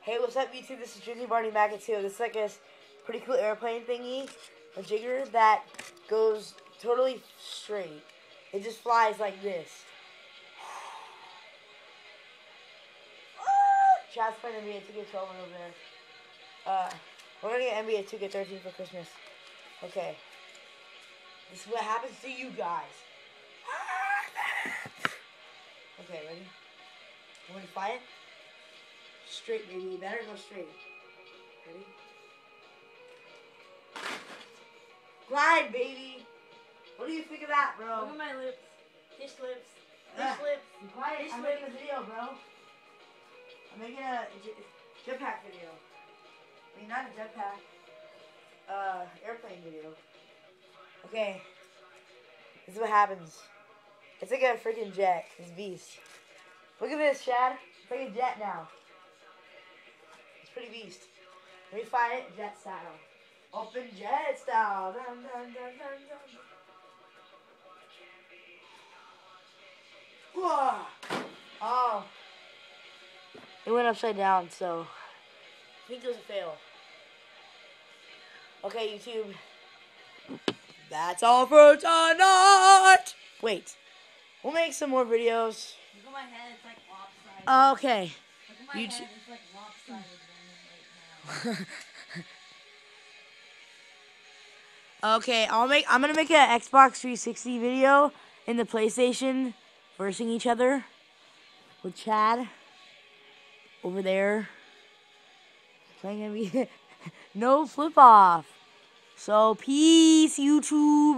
Hey, what's up, YouTube? This is Drizzy Barney Maggot 2. This is like a pretty cool airplane thingy, a jigger that goes totally straight. It just flies like this. Chad's playing NBA 2K12 over there. We're gonna get NBA 2K13 for Christmas. Okay. This is what happens to you guys. Okay, ready? You want to fly it? Straight, baby. You better go straight. Ready? Glide, baby. What do you think of that, bro? Look at my lips. Fish lips. Fish lips. Be quiet. I'm making a video, bro. I'm making a jetpack video. I mean, not a jetpack. Airplane video. Okay. This is what happens. It's like a freaking jet. It's beast. Look at this, Chad. It's like a jet now. It's pretty beast. Let me find it jet style. Open jet style. Dun, dun, dun, dun, dun. Whoa. Oh. It went upside down, so I think it was a fail. Okay, YouTube. That's all for tonight. Wait. We'll make some more videos. Look at my head, it's like lopsided. Okay. Look at my head, it's like lopsided right now. Okay, I'm gonna make an Xbox 360 video in the PlayStation versing each other with Chad over there playing NBA. No flip off. So peace, YouTube.